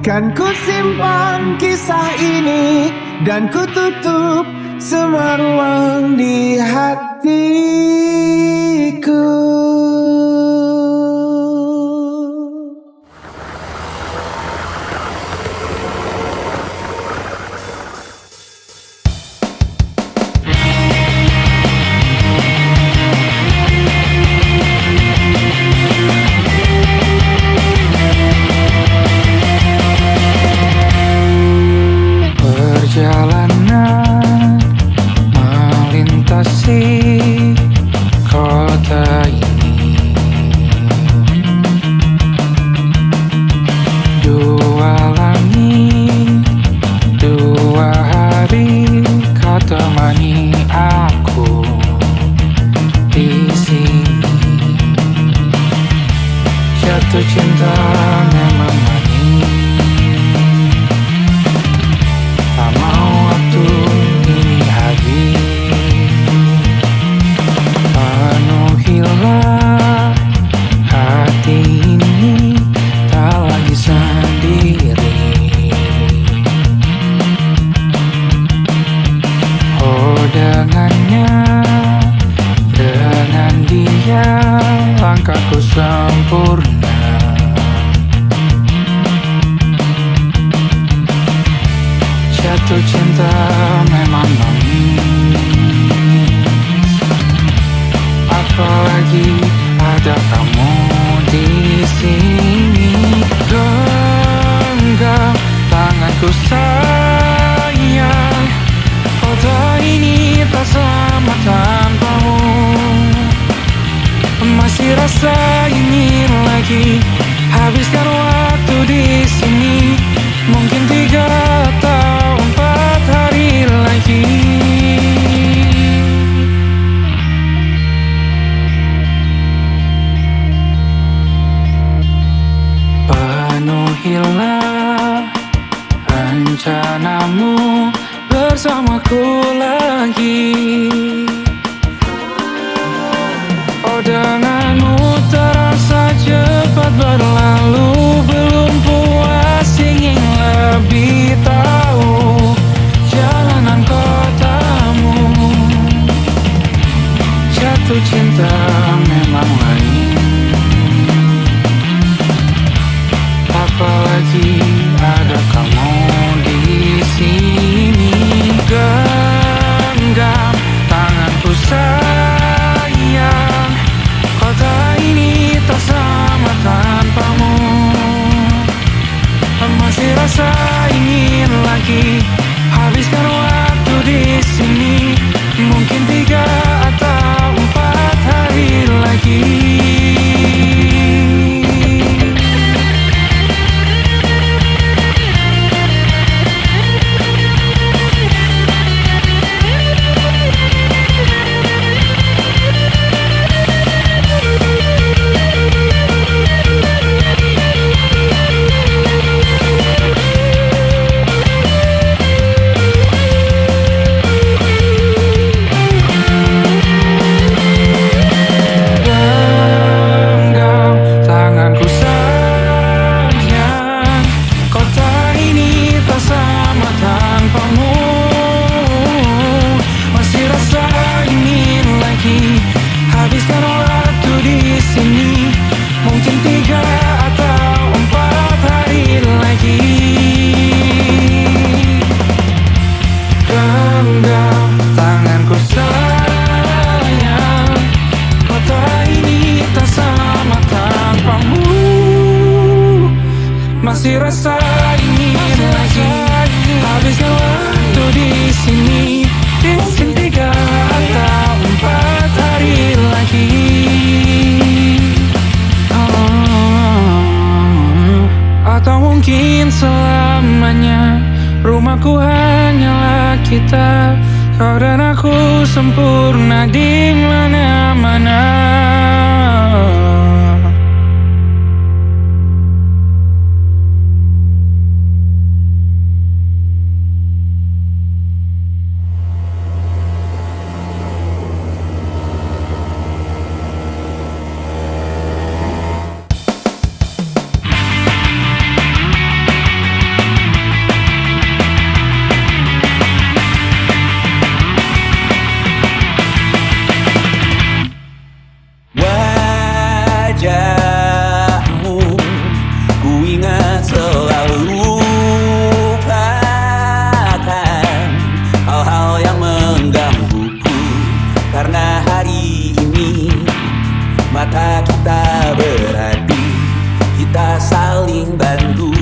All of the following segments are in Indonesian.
Kan ku simpan kisah ini dan ku tutup semua ruang di hatiku. Perjalanan melintasi kota ini, dua langit, dua hari kau temani aku di sini. Jatuh cinta memang manis, tak mau waktu ini habis. Penuhilah hati ini, tak lagi sendiri. Oh dengannya, dengan dia langkahku sempurna. Jatuh cinta memang manis, apalagi ada kamu di sini. Genggam tanganku sayang, kota ini tak sama tanpamu. Masih rasa ingin lagi habiskan waktu di sini. Mungkin 3 atau 4 hari lagi. Penuhilah rencanamu bersamaku lagi. Oh denganmu terasa cepat berlalu, belum puas ingin lebih tahu jalanan kotamu. Jatuh cinta memang lain, apalagi ada kamu di sini. Genggam tanganku sayang, kota ini tak sama tanpamu. Masih rasa ingin lagi habiskan waktu di sini. Mungkin 3 atau 4 hari lagi. Habiskan waktu di sini, mungkin 3 atau 4 hari lagi. Genggam tanganku sayang, kota ini tak sama tanpamu. Masih rasa ingin lagi habiskan waktu di sini. Mungkin 3 atau 4 hari lagi. Atau mungkin selamanya. Rumahku hanyalah kita, kau dan aku sempurna di mana-mana. mata kita beradu, kita saling bantu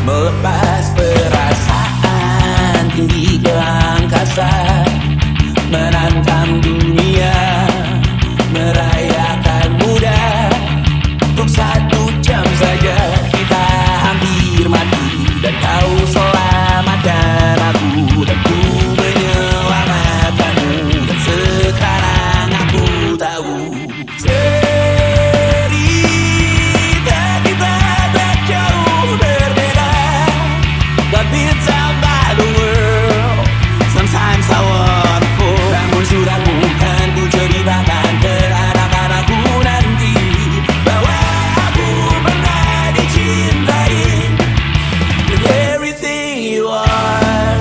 melepas perasaan tinggi ke angkasa, menantang dunia, merayakan muda. Untuk 1 jam saja kita hampir mati, dan kau selamatkan aku, dan ku menyelamatkanmu. Dan sekarang aku tahu cerita kita tak jauh berbeda, but it's about the world. Sometimes I wanna fall. Namun suratmu kan ku ceritakan ke anak-anakku nanti, bahwa aku pernah dicintai with everything you are.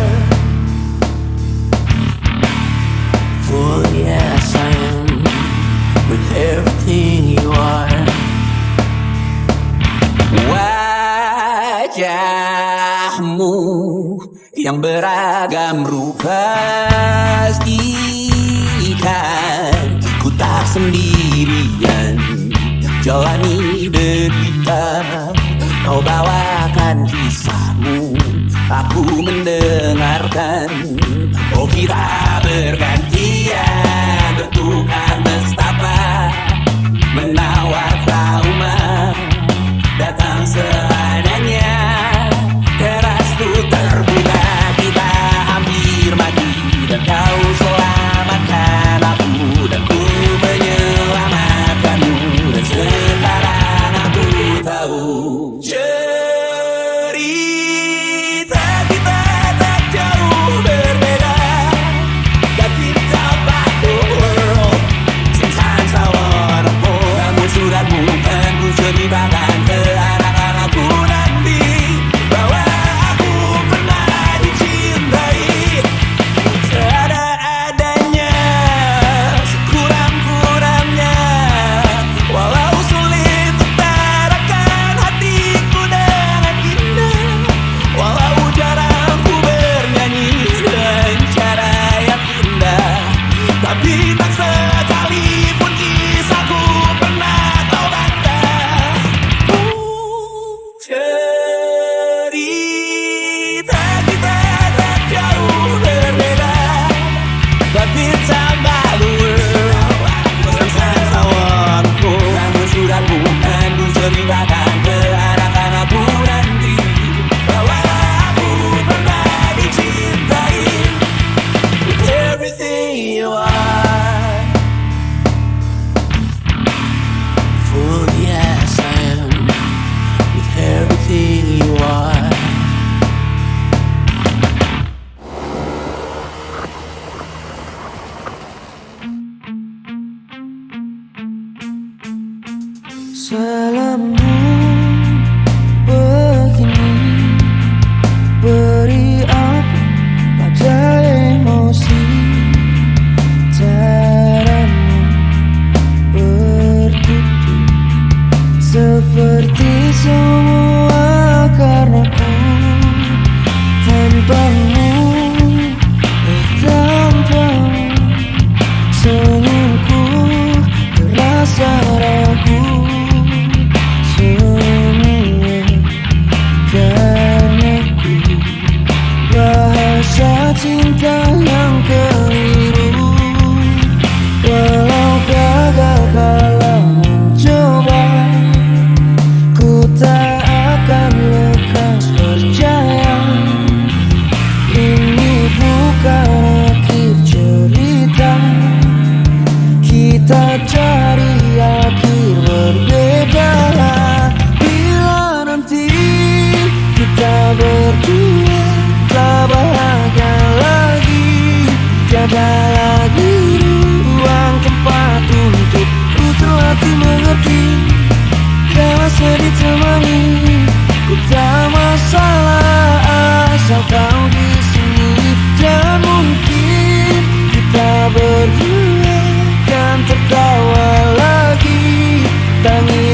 For yes I am with everything you are. Wajahmu yang beragam rupa pastikan ku tak sendirian jalani derita. Kau bawakan kisahmu, aku mendengarkan. Oh, kita bergantian bertukar nestapa, menawar trauma datang seadanya. Teras tuh terbuka, kita hampir mati, dan kau selamatkan aku, dan ku menyelamatkanmu. Dan sekarang aku tahu cerita kita tak jauh berbeda, but it's about the world. Sometimes I wanna fall. Namun suratmu kan ku ceritakan ke anak-anakku nanti, bahwa aku pernah dicintai seada-adanya, sekurang-kurangnya. Walau sulit utarakan hatiku dengan indah, walau jarang ku bernyanyi dengan cara yang indah, tapi tak sekalipun kisahku pernah kau bantah. Cerita kita tak jauh berbeda, but it's about the world. Sometimes I wanna fall. Namun suratmu kan ku ceritakan ke anak-anakku nanti, bahwa aku pernah dicintai with everything you are. For yes I am with everything you are. Salammu begini, beri apa pada emosi. Caramu bertutur seperti semua karenaku. Tanpamu, tanpamu, senyumku terasa ragu. Bahasa cinta yang keliru, walau gagal kalau mencoba, ku tak akan lekas percaya. Ini bukan akhir cerita, kita cari akhir berbeda. Bila nanti kita berdua tak bahagia lagi, tiada lagi ruang tempat untuk ku terlatih mengerti. Kalau sedih temani, ku tak masalah asal kau di sini. Dan mungkin kita berdua kan tertawa lagi, tangis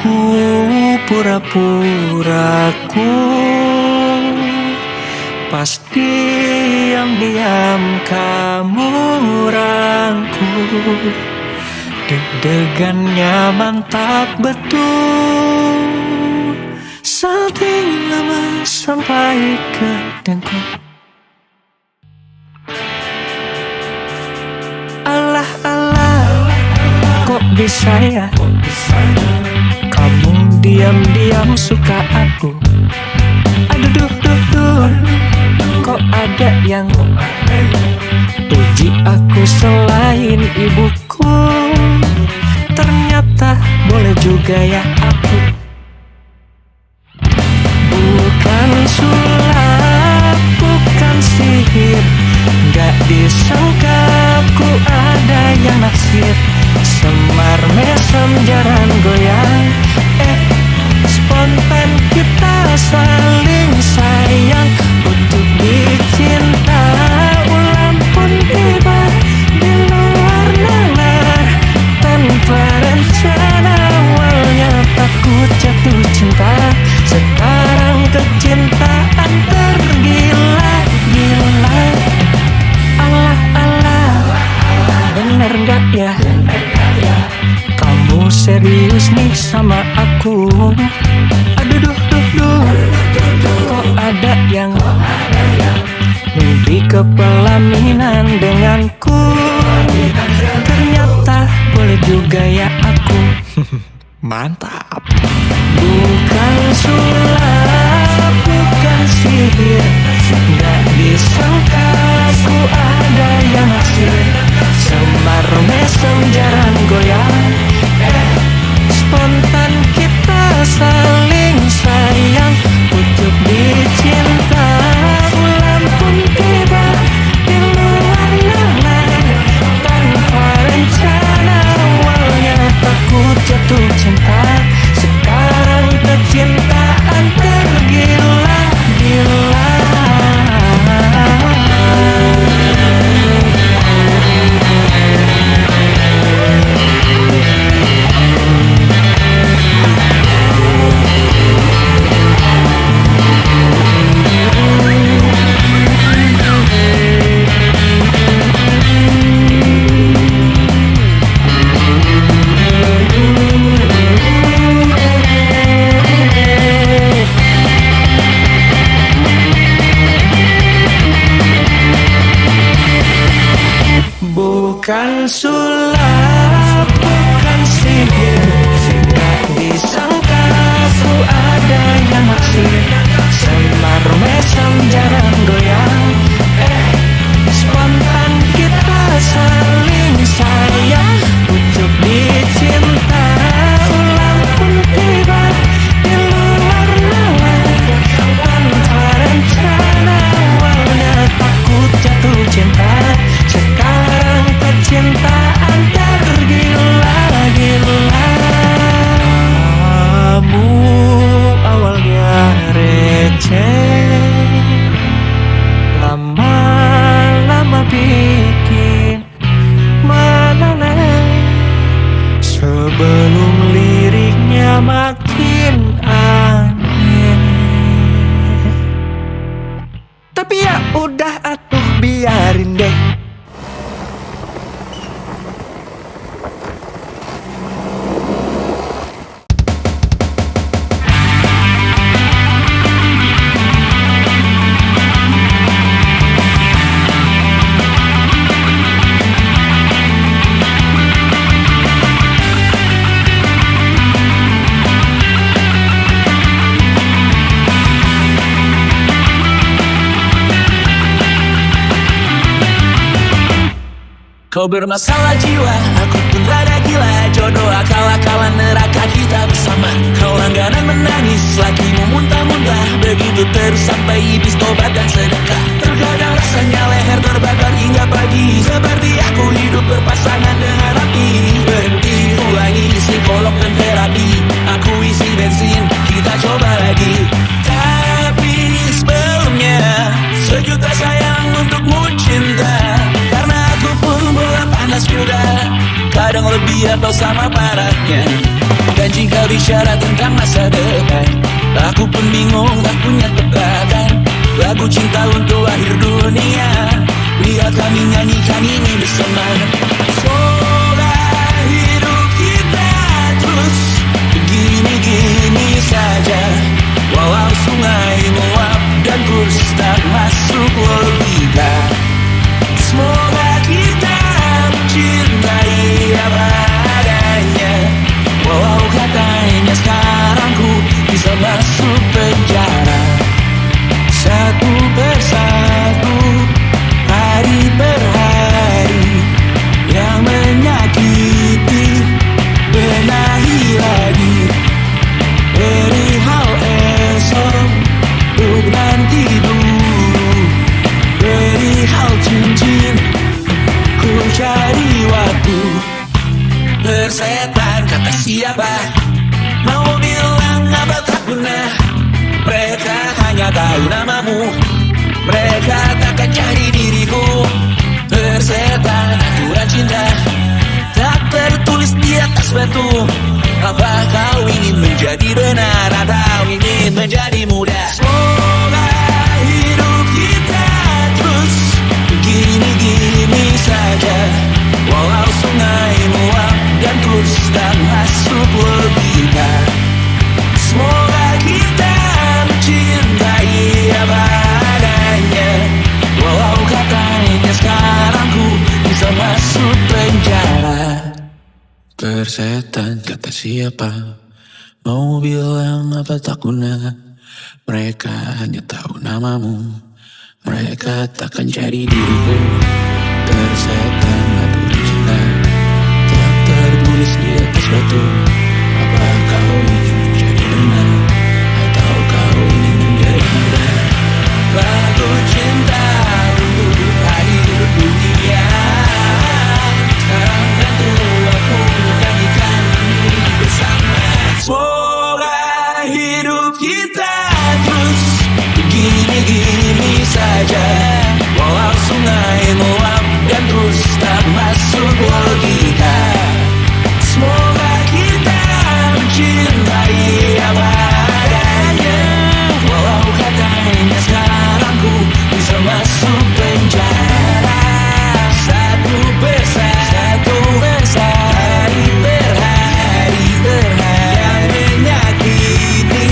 Aku pura-pura ku pas diam-diam kamu rangkul. Deg-degannya mantap betul. Salting lama sampai ke dengkul. Alah, kok bisa ya kamu diam-diam suka aku. Aduh, kok ada yang puji aku selain ibuku. Ternyata boleh juga ya aku. Bukan sulap, bukan sihir, gak disangka ku ada yang naksir. Semar mesem jarang goyang, spontan kita saling sayang. Untuk dicinta ulang pun tiba di luar nalar. Tanpa rencana awalnya takut jatuh cinta. Sekarang kecintaan tergila-gila. Alah, bener gak ya kamu serius nih sama aku? Aduh, kok ada yang mimpi kepelaminan denganku. Ternyata boleh juga ya aku. Mantap. Bukan sulap, bukan sihir, gak disangka ku ada yang naksir. Semar mesem jarang goyang, spontan kita saling sayang. Untuk dicinta ulang pun tiba di luar nalar. Tanpa rencana awalnya takut jatuh cinta. Sekarang kecintaan tergila-gila. Bukan sulap, bukan sihir, gak disangka ku ada yang naksir. Semar mesem jarang goyang, spontan kita saling sayang. Untuk dicinta ulang pun tiba di luar nalar. Tanpa rencana awalnya takut jatuh cinta. Sekarang kecintaan tergila-gila. Kamu awalnya receh, lama-lama bikin meleleh. Sebelum liriknya makin aneh. Tapi ya udah atuh biarin deh. Kau bermasalah jiwa, aku pun rada gila. Jodoh akal-akalan neraka kita bersama. Kau langganan menangis, lakimu muntah-muntah. Begitu terus sampai iblis tobat dan sedekah. Terkadang rasanya leher terbakar hingga pagi. Seperti aku hidup berpasangan dengan api. Berhenti ulangi psikolog dan terapi. Aku isi bensin, kita coba lagi. Tapi sebelumnya sejuta sayang untukmu cinta. Karena aku pun bola panas kuda, kadang lebih atau sama parahnya. Dan jika bicara tentang masa depan, aku pun bingung, tak punya tebakan. Lagu cinta untuk akhir dunia, lihat kami nyanyikan ini bersama. Semoga hidup kita terus begini-gini saja, walau sungai meluap dan kurs tak masuk logika. Semoga kita mencintai apa adanya, walau katanya sekarang ku bisa masuk penjara. Satu persatu, hari per hari, yang menyakiti benahi lagi. Perihal esok, untuk nanti dulu. Perihal cincin, ku cari waktu. Persetan kata siapa, mau bilang apa tak guna. Mereka hanya tahu namamu, mereka takkan cari diriku. Persetan aturan cinta, tak tertulis di atas batu. Apa kau ingin menjadi benar atau ingin menjadi mudah? Semoga hidup kita terus begini-gini saja, walau sungai meluap dan kurs tak masuk logika. Semoga kita mencintai apa adanya, walau katanya sekarang ku bisa masuk penjara. Persetan kata siapa, mau bilang apa tak guna. Mereka hanya tahu namamu, mereka takkan jadi diriku. Persetan aturan cinta, tak tertulis di atas batu. Apa kau ingin menjadi benar atau kau ingin menjadi mudah? Lagu cinta untuk akhir dunia, sekarang tentu aku nyanyikan ini bersama. Semoga hidup kita terus begini-gini saja, walau sungai meluap dan terus tak masuk logika. Semoga kita mencintai apa adanya, walau katanya sekarang ku bisa masuk penjara. Satu persatu, hari per hari, yang menyakiti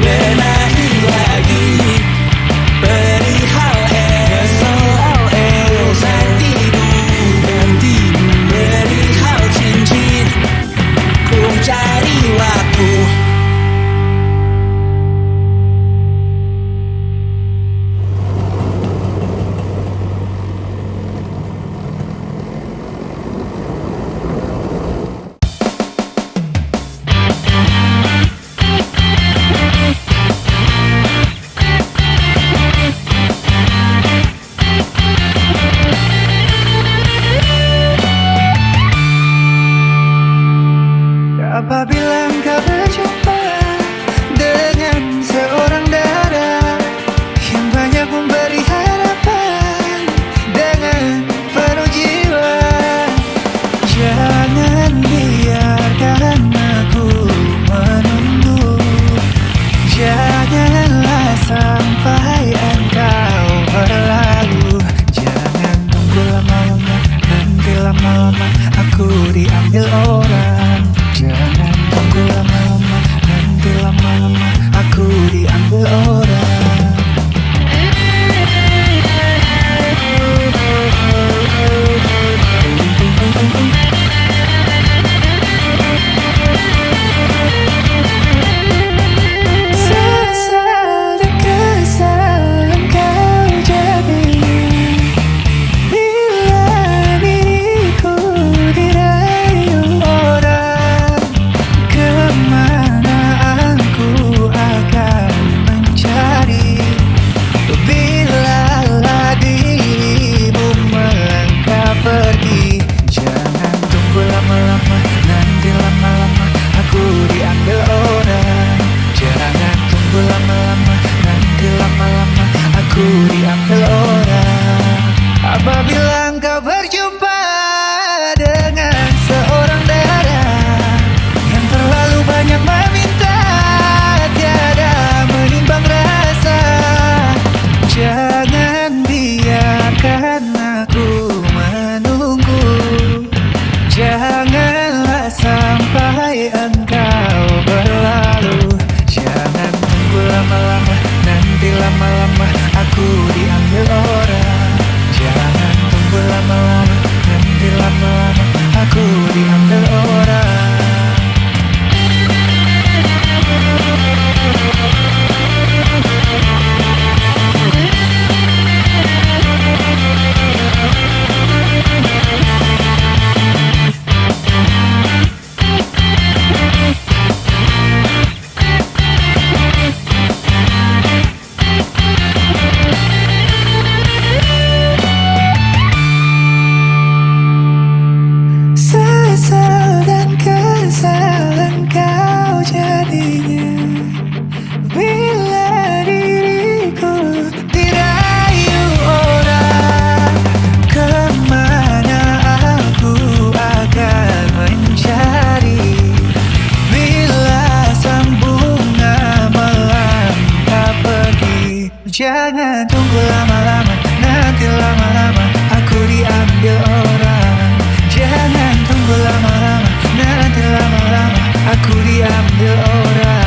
benahi lagi. Perihal esok, nanti dulu. Perihal cincin, ku cari waktu. Apabila engkau berjumpa dengan seorang dara yang banyak memberi harapan dengan penuh jiwa, jangan biarkan aku menunggu. Janganlah sampai engkau berlalu. Jangan tunggu lama-lama, nanti lama-lama aku diambil orang. Jangan tunggu lama-lama, nanti lama-lama aku diambil orang. Sesal dan kesal engkau jadi bila diriku dirayu orang. Kemana aku akan mencari sampai engkau berlalu. Jangan tunggu lama-lama, nanti lama-lama aku diambil orang. Jangan tunggu lama-lama, nanti lama-lama aku diambil orang. Sesal dan kesal engkau jadinya bila diriku dirayu orang. Kemana aku akan mencari bila sang bunga melangkah pergi. Jangan tunggu lama-lama, nanti lama-lama aku diambil orang. Jangan tunggu lama-lama, nanti lama-lama aku diambil orang.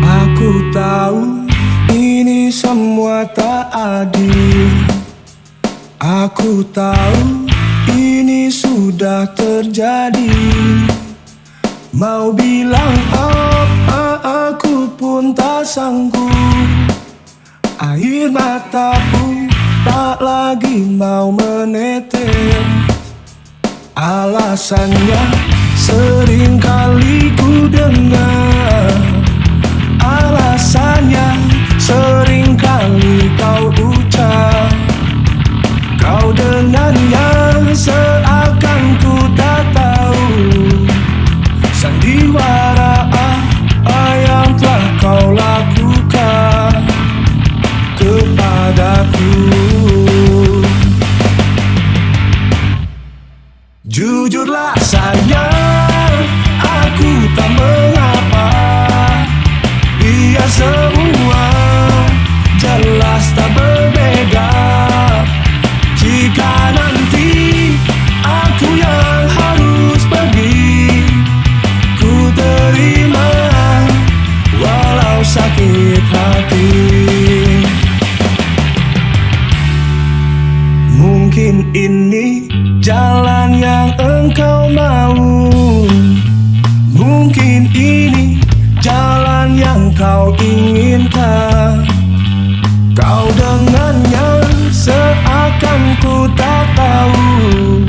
Aku tahu ini semua tak adil. Aku tahu ini sudah terjadi. Mau bilang apa aku pun tak sanggup. Air mata pun tak lagi mau menetes. Alasannya sering kali ku dengar. Alasannya sering kali kau ucap. Kau dengannya seakan ku tak tahu sandiwara apa yang telah kau lakukan kepadaku. Jujurlah sayang, aku tak mengapa. Biar semua jelas tak berbeda. Jika nanti aku yang harus pergi, ku terima walau sakit hati. Mungkin ini jalan yang engkau mau. Mungkin ini jalan yang kau inginkan. Kau dengannya seakan ku tak tahu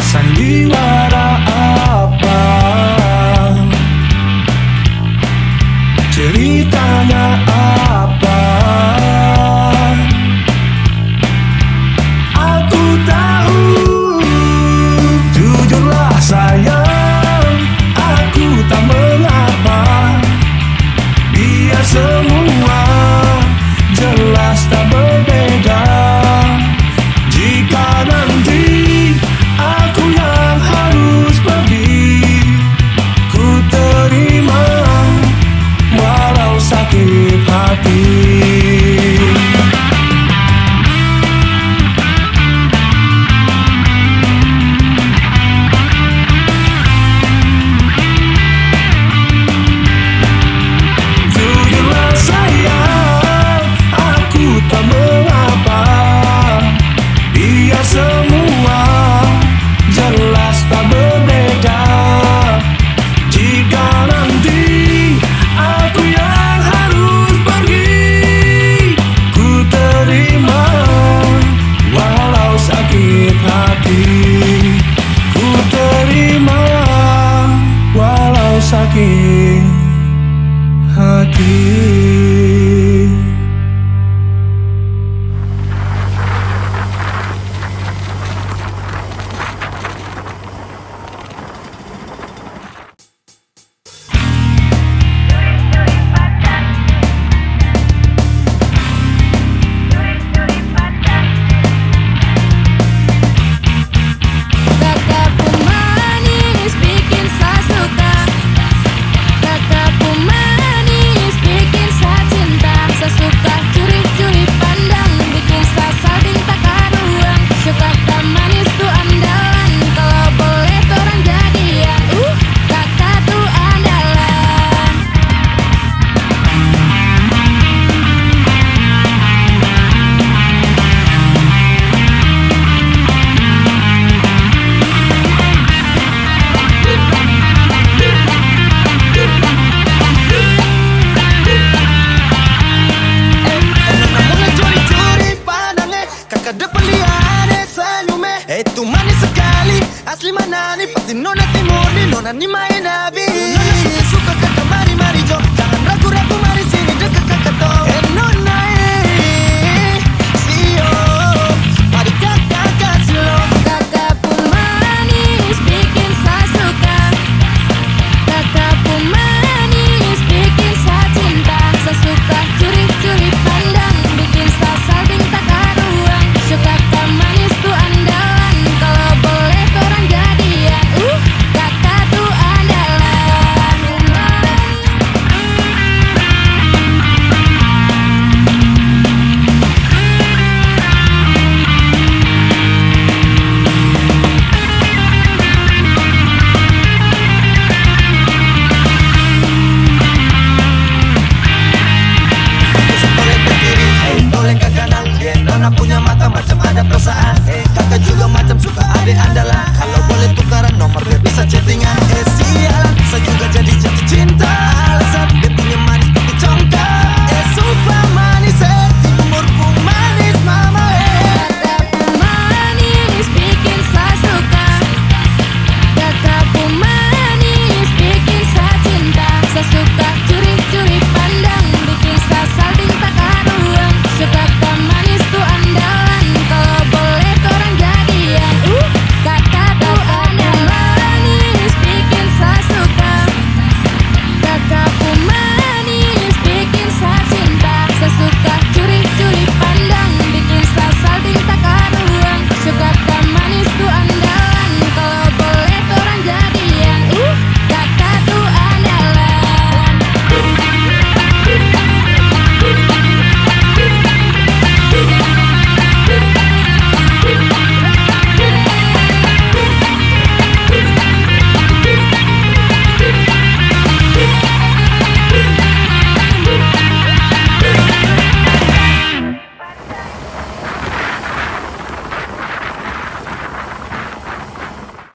sandiwara apa. Ceritanya apa? Aku tahu. Jujurlah sayang, aku tak mengapa. Biar semua manis sekali. Asli mana nih, pasti nona timur nih, nona nih main habis. Nona suka kakak, mari jo, jangan ragu-ragu, mari sini dekat kakak toh. Nona sio, mari kakak kasih lo. Kakak pun manis bikin saya suka. Kakak pun manis bikin saya cinta. Saya suka curi-curi pandang, bikin saya salting tak karuan. Suka kakak manis tuh andalan, kalau boleh orang jadian. Kakak tuh andalan. Toleh ke kiri, toleh ke kanan. Nona punya mata macam ada perasaan. Kakak juga macam suka adik andalan. Kalau boleh tukaran nomor biar bisa chattingan. Sialan, saya juga jadi jatuh cinta. Alasan dia punya manis tapi congkak. Super manis, timurku manis mama. Kakak pun manis bikin saya suka. Kakak pun manis bikin saya cinta. Saya suka curi-curi pandang, bikin saya salting tak karuan. Suka kakak manis tuh andalan, kalau boleh orang jadian. Kakak tuh andalan, manis bikin saya suka. Kakak pun manis bikin saya cinta. Saya suka curi-curi pandang, bikin saya salting tak karuan. Suka kakak manis tuh andalan, kalau boleh orang jadian. Kakak tuh andalan.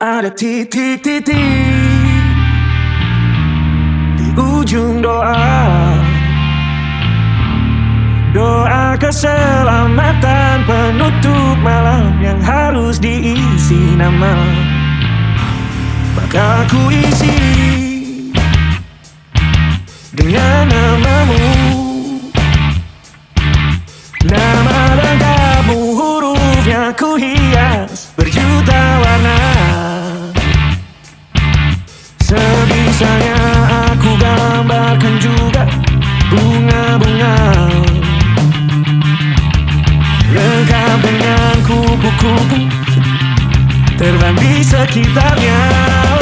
Ada titik-titik di ujung doa. Doa keselamatan penutup malam yang harus diisi nama. Bakal ku isi dengan namamu. Nama lengkapmu, hurufnya ku hias berjuta warna. Sebisanya aku gambarkan juga bunga-bunga, lengkap dengan kupu-kupu terbang di sekitarnya.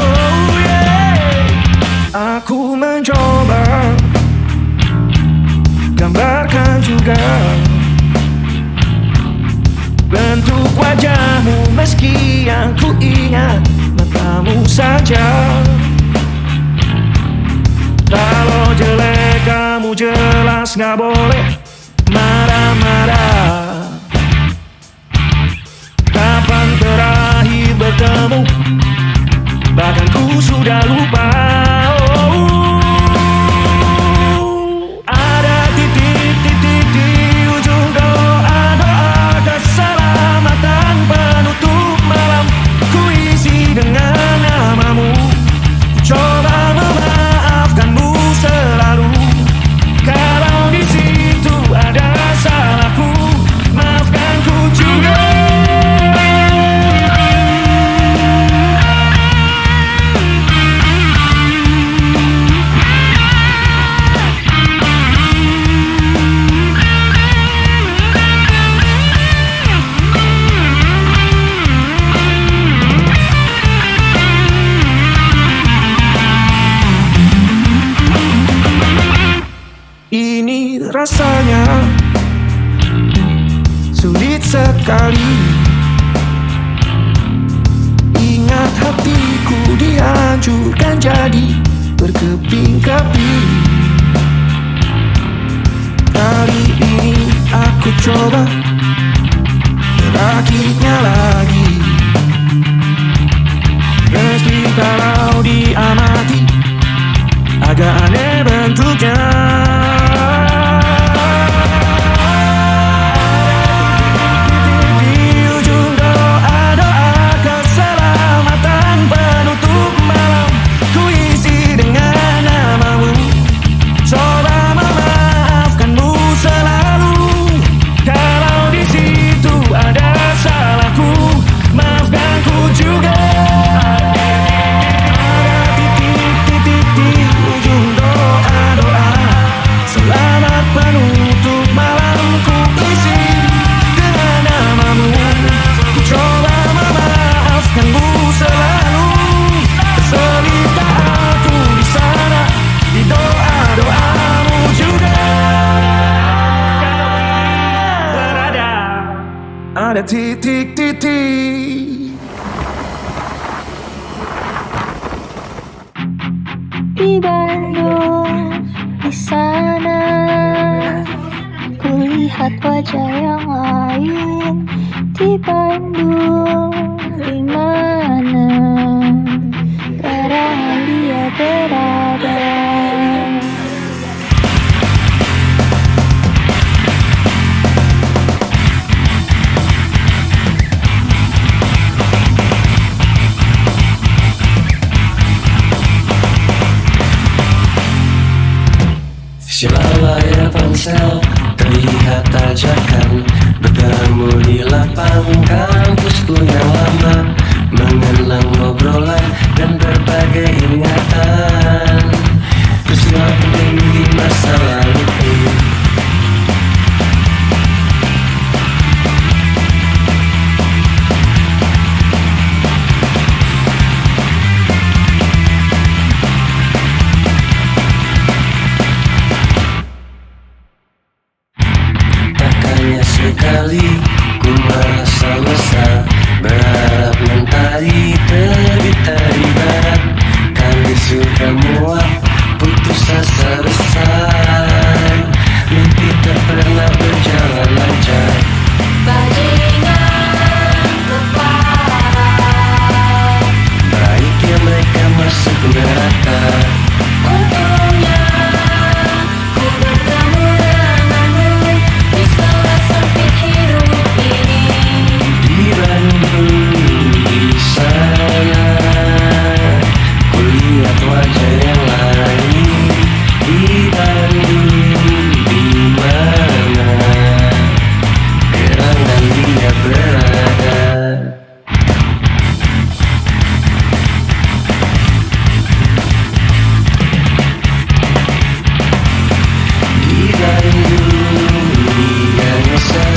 Oh yeah. Aku mencoba gambarkan juga bentuk wajahmu, meski yang ku ingat matamu saja. Kalau jelek kamu jelas gak boleh marah-marah. Kapan terakhir bertemu, bahkan ku sudah lupa. Ada titik-titik di ujung doa-doa keselamatan penutup malam. Ku isi dengan namamu, coba memaafkanmu selalu. Kalau di situ ada salahku, maafkan ku juga. Ini rasanya sulit sekali. Ingat hatiku dihancurkan jadi berkeping-keping. Kali ini aku coba merakitnya lagi. Meski kalau diamati agak aneh bentuknya. Di ujung doa-doa mana titik-titik. Di Bandung, di sana kulihat wajah yang lain. Di Bandung, di mana gerangan dia berada. Silau layar ponsel terlihat ajakan bertemu di lapang kampusku yang lama, mengenang obrolan dan berbagai ingatan peristiwa penting di masa laluku. Sekali ku merasa lesah, berharap mentari terbit dari barat. Kami sudah muak, putus asa besar, mimpi tak pernah berjalan lancar. Bajingan keparat, Baiknya mereka masuk neraka. untungnya ku bertemu denganmu di sela sempit hidup ini. Di Bandung, di sana kulihat wajah yang lain. Di Bandung, di mana gerangan dia berada. Di Bandung, dia nyesal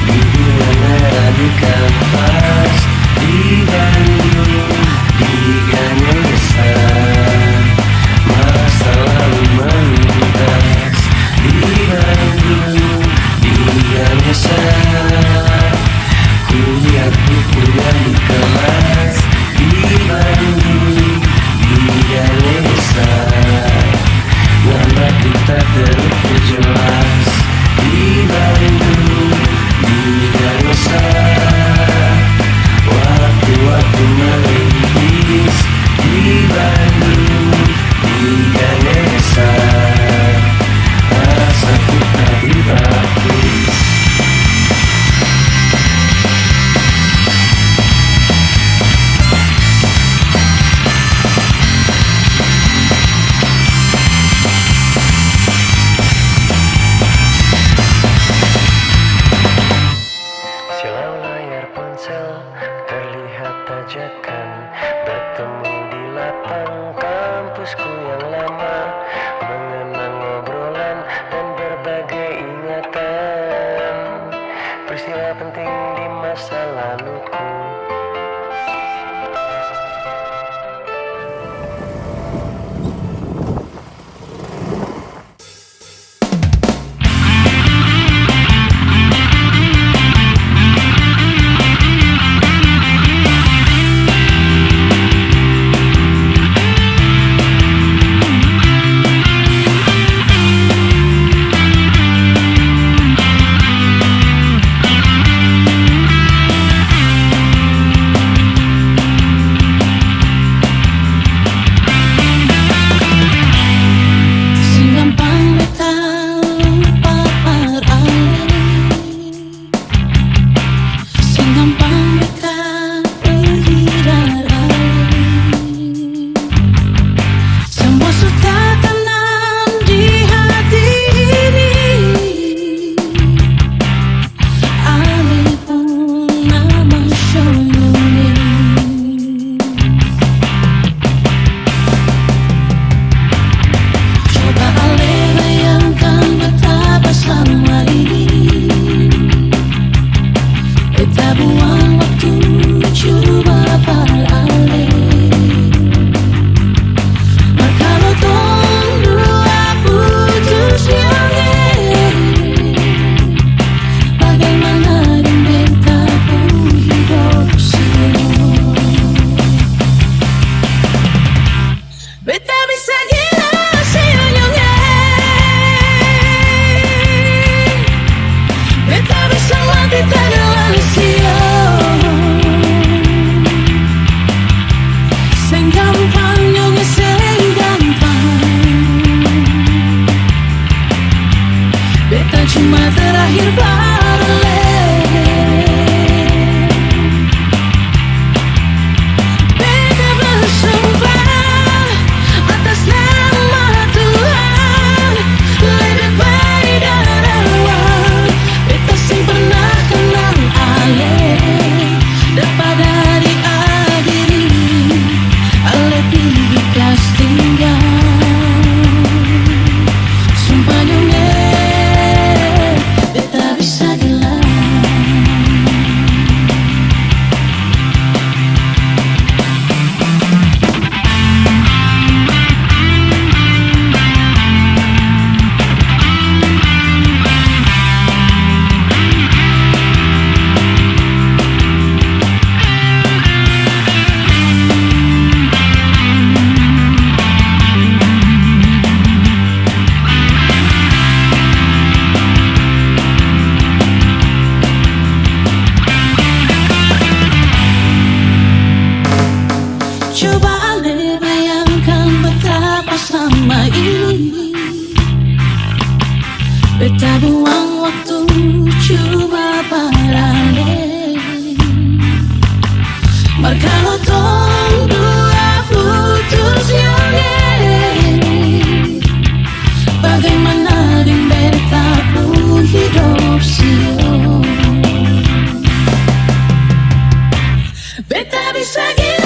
di bulan merah di kanvas. Di Bandung, dia nyesal masa lalu melintas. Di Bandung, dia nyesal kulihat bukunya di kelas. Di Bandung, dia nyesal nama kita terukir jelas. Di Bandung, dia nyesal waktu-waktu merintis. Di Bandung, dia nyesal rasaku tak dibaptis. Silau layar ponsel terlihat ajakan bertemu di lapang kampusku yang lama, mengenang obrolan dan berbagai ingatan peristiwa penting di masa laluku. Coba ale bayangkan betapa selama ini beta buang waktu cuma paralel. Markalo tong dua putus bagaimana dengan beta pun hidup sio. Beta bisa gila